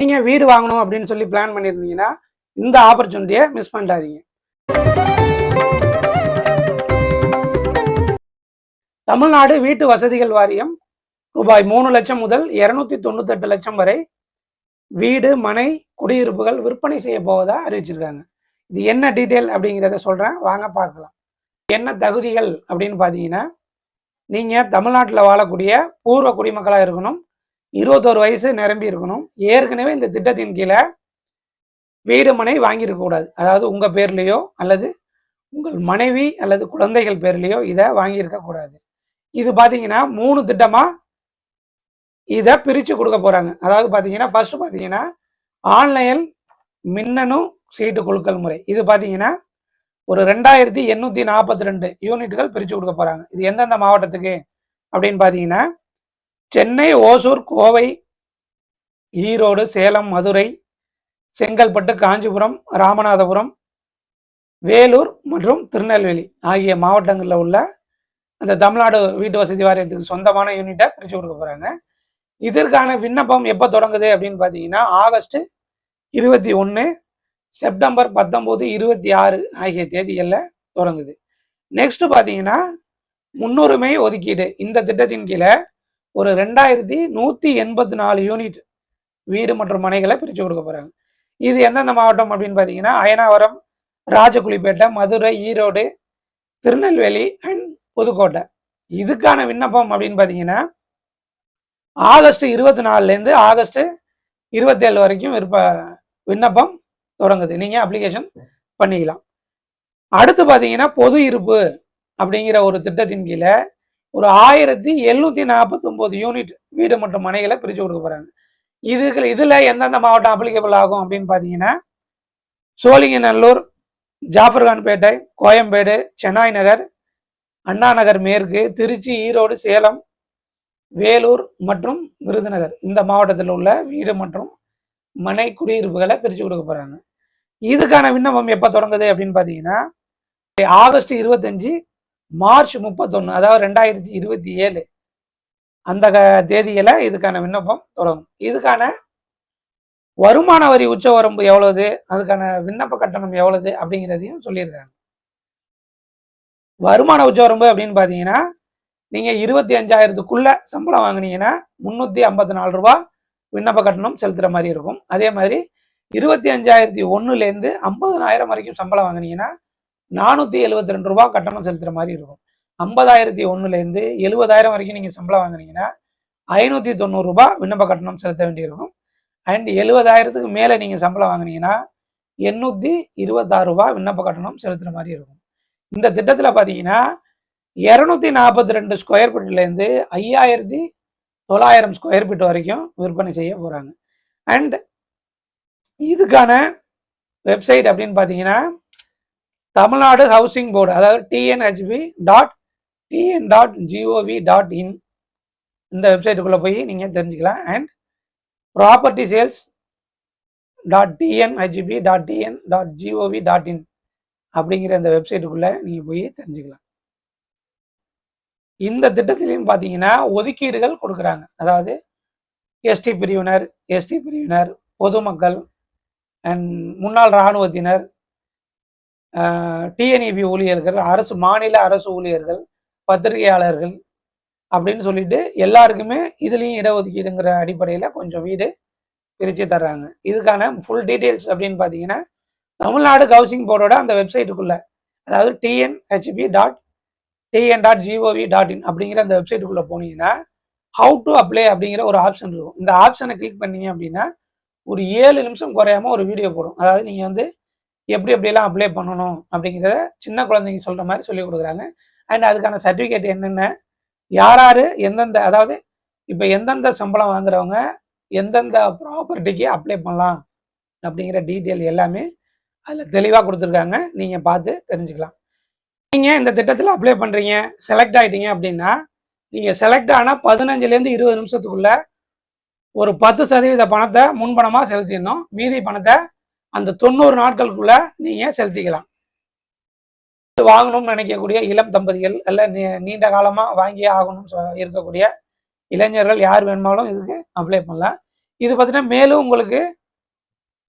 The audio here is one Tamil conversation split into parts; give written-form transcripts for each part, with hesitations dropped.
நீங்கள் வீடு வாங்கணும் அப்படின்னு சொல்லி பிளான் பண்ணியிருந்தீங்கன்னா இந்த ஆப்பர்ச்சுனிட்டியை மிஸ் பண்ணிடாதீங்க. தமிழ்நாடு வீட்டு வசதிகள் வாரியம் ரூபாய் 3 லட்சம் முதல் 298 லட்சம் வரை வீடு, மனை, குடியிருப்புகள் விற்பனை செய்ய போவதா அறிவிச்சிருக்காங்க. இது என்ன டீட்டெயில் அப்படிங்கிறத சொல்கிறேன், வாங்க பார்க்கலாம். என்ன தகுதிகள் அப்படின்னு பார்த்தீங்கன்னா, நீங்கள் தமிழ்நாட்டில் வாழக்கூடிய பூர்வ குடிமக்களாக இருக்கணும், 21 வயசு நிரம்பி இருக்கணும், ஏற்கனவே இந்த திட்டத்தின் கீழே வீடு மனை வாங்கியிருக்கக்கூடாது. அதாவது உங்கள் பேர்லேயோ அல்லது உங்கள் மனைவி அல்லது குழந்தைகள் பேர்லேயோ இதை வாங்கியிருக்கக்கூடாது. இது பார்த்தீங்கன்னா 3 திட்டமாக இதை பிரித்து கொடுக்க போகிறாங்க. அதாவது பார்த்தீங்கன்னா ஃபர்ஸ்ட் பார்த்தீங்கன்னா ஆன்லைன் மின்னணு சீட்டு குலுக்கல் முறை. இது பார்த்தீங்கன்னா ஒரு 2842 யூனிட்டுகள் பிரித்து கொடுக்க போகிறாங்க. இது எந்தெந்த மாவட்டத்துக்கு அப்படின்னு பார்த்தீங்கன்னா சென்னை, ஓசூர், கோவை, ஈரோடு, சேலம், மதுரை, செங்கல்பட்டு, காஞ்சிபுரம், ராமநாதபுரம், வேலூர் மற்றும் திருநெல்வேலி ஆகிய மாவட்டங்களில் உள்ள அந்த தமிழ்நாடு வீட்டு வசதி வாரியத்துக்கு சொந்தமான யூனிட்டை பிரித்து கொடுக்க போகிறாங்க. இதற்கான விண்ணப்பம் எப்போ தொடங்குது அப்படின்னு பார்த்தீங்கன்னா ஆகஸ்ட் 21, செப்டம்பர் 19, 26 ஆகிய தேதிகளில் தொடங்குது. நெக்ஸ்ட் பார்த்தீங்கன்னா முன்னுரிமை ஒதுக்கீடு. இந்த திட்டத்தின் கீழே ஒரு 2184 யூனிட் வீடு மற்றும் மனைகளை பிரித்து கொடுக்க போகிறாங்க. இது எந்தெந்த மாவட்டம் அப்படின்னு பார்த்தீங்கன்னா அயனாவரம், ராஜகுலிப்பேட்டை, மதுரை, ஈரோடு, திருநெல்வேலி அண்ட் புதுக்கோட்டை. இதுக்கான விண்ணப்பம் அப்படின்னு பார்த்தீங்கன்னா ஆகஸ்ட் 24லேருந்து ஆகஸ்ட் 27 வரைக்கும் விண்ணப்பம் தொடங்குது. நீங்கள் அப்ளிகேஷன் பண்ணிக்கலாம். அடுத்து பார்த்தீங்கன்னா பொது இருப்பு அப்படிங்கிற ஒரு திட்டத்தின் கீழே ஒரு 1749 யூனிட் வீடு மற்றும் மனைகளை பிரித்து கொடுக்க போகிறாங்க. இதில் எந்தெந்த மாவட்டம் அப்ளிகபிள் ஆகும் அப்படின்னு பார்த்தீங்கன்னா சோழிங்கநல்லூர், ஜாஃபர்கான்பேட்டை, கோயம்பேடு, சென்னாய் நகர், அண்ணா நகர் மேற்கு, திருச்சி, ஈரோடு, சேலம், வேலூர் மற்றும் விருதுநகர் இந்த மாவட்டத்தில் உள்ள வீடு மற்றும் மனை குடியிருப்புகளை பிரித்து கொடுக்க போகிறாங்க. இதுக்கான விண்ணப்பம் எப்போ தொடங்குது அப்படின்னு பார்த்தீங்கன்னா ஆகஸ்ட் 25, மார்ச் 31 அதாவது 2027 அந்த தேதியில் இதுக்கான விண்ணப்பம் தொடங்கும். இதுக்கான வருமான வரி உச்சவரம்பு எவ்வளவு, அதுக்கான விண்ணப்ப கட்டணம் எவ்வளவு அப்படிங்கிறதையும் சொல்லியிருக்காங்க. வருமான உச்சவரம்பு அப்படின்னு பார்த்தீங்கன்னா நீங்கள் 25,000க்குள்ள சம்பளம் வாங்கினீங்கன்னா 354 ரூபா விண்ணப்ப கட்டணம் செலுத்துகிற மாதிரி இருக்கும். அதே மாதிரி 25,001லேருந்து 50,000 வரைக்கும் சம்பளம் வாங்கினீங்கன்னா 472 ரூபா கட்டணம் செலுத்துகிற மாதிரி இருக்கும். 50,001லேருந்து 70,000 வரைக்கும் நீங்கள் சம்பளம் வாங்கினீங்கன்னா 590 ரூபா விண்ணப்ப கட்டணம் செலுத்த வேண்டியிருக்கும். அண்ட் 70,000க்கு மேலே நீங்கள் சம்பளம் வாங்கினீங்கன்னா 826 ரூபா விண்ணப்ப கட்டணம் செலுத்துகிற மாதிரி இருக்கும். இந்த திட்டத்தில் பார்த்தீங்கன்னா 242 ஸ்கொயர் ஃபீட்லேருந்து 5,900 ஸ்கொயர் ஃபீட் வரைக்கும் விற்பனை செய்ய போகிறாங்க. அண்ட் இதுக்கான வெப்சைட் அப்படின்னு பார்த்தீங்கன்னா தமிழ்நாடு ஹவுசிங் போர்டு அதாவது tnhb.tn.gov.in இந்த வெப்சைட்டுக்குள்ளே போய் நீங்கள் தெரிஞ்சுக்கலாம். அண்ட் ப்ராப்பர்ட்டி சேல்ஸ் .tnhb.tn.gov.in அப்படிங்கிற இந்த வெப்சைட்டுக்குள்ளே நீங்கள் போய் தெரிஞ்சுக்கலாம். இந்த திட்டத்திலையும் பார்த்தீங்கன்னா ஒதுக்கீடுகள் கொடுக்குறாங்க. அதாவது எஸ்டி பிரிவினர், பொதுமக்கள் அண்ட் முன்னாள் இராணுவத்தினர், டிஎன்இபி ஊழியர்கள், மாநில அரசு ஊழியர்கள், பத்திரிகையாளர்கள் அப்படின்னு சொல்லிட்டு எல்லாருக்குமே இதுலேயும் இடஒதுக்கீடுங்கிற அடிப்படையில் கொஞ்சம் வீடு பிரித்து தர்றாங்க. இதுக்கான ஃபுல் டீட்டெயில்ஸ் அப்படின்னு பார்த்தீங்கன்னா தமிழ்நாடு ஹவுசிங் போர்டோட அந்த வெப்சைட்டுக்குள்ளே அதாவது tn.gov.in அப்படிங்கிற அந்த வெப்சைட்டுக்குள்ளே போனீங்கன்னா ஹவு டு அப்ளை அப்படிங்கிற ஒரு ஆப்ஷன் இருக்கும். இந்த ஆப்ஷனை கிளிக் பண்ணீங்க அப்படின்னா ஒரு 7 நிமிஷம் குறையாமல் ஒரு வீடியோ போடும். அதாவது நீங்கள் வந்து எப்படியெல்லாம் அப்ளை பண்ணணும் அப்படிங்கிறத சின்ன குழந்தைங்க சொல்கிற மாதிரி சொல்லி கொடுக்குறாங்க. அண்ட் அதுக்கான சர்டிஃபிகேட் என்னென்ன, யார் எந்தெந்த, அதாவது இப்போ எந்தெந்த சம்பளம் வாங்குறவங்க எந்தெந்த ப்ராப்பர்ட்டிக்கு அப்ளை பண்ணலாம் அப்படிங்கிற டீட்டெயில் எல்லாமே அதில் தெளிவாக கொடுத்துருக்காங்க. நீங்கள் பார்த்து தெரிஞ்சுக்கலாம். நீங்கள் இந்த திட்டத்தில் அப்ளை பண்ணுறீங்க, செலக்ட் ஆகிட்டீங்க அப்படின்னா நீங்கள் செலக்ட் ஆனால் 15லேருந்து 20 நிமிஷத்துக்குள்ள ஒரு 10% பணத்தை முன்பணமாக செலுத்திடணும். மீதி பணத்தை அந்த 90 நாட்களுக்குள்ள நீங்கள் செலுத்திக்கலாம். வாங்கணும்னு நினைக்கக்கூடிய இளம் தம்பதிகள் அல்ல நீண்ட காலமாக வாங்கியே ஆகணும்னு இருக்கக்கூடிய இளைஞர்கள் யார் வேணுமாலும் இதுக்கு அப்ளை பண்ணலாம். இது பார்த்தீங்கன்னா மேலும் உங்களுக்கு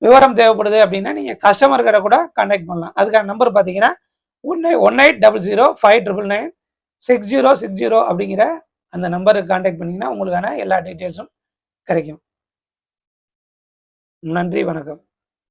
விவரம் தேவைப்படுது அப்படின்னா நீங்கள் கஸ்டமர் கேரை கூட கான்டாக்ட் பண்ணலாம். அதுக்கான நம்பர் பார்த்தீங்கன்னா 180059996060 அப்படிங்கிற அந்த நம்பருக்கு கான்டாக்ட் பண்ணிங்கன்னா உங்களுக்கான எல்லா டீட்டெயில்ஸும் கிடைக்கும். நன்றி, வணக்கம்.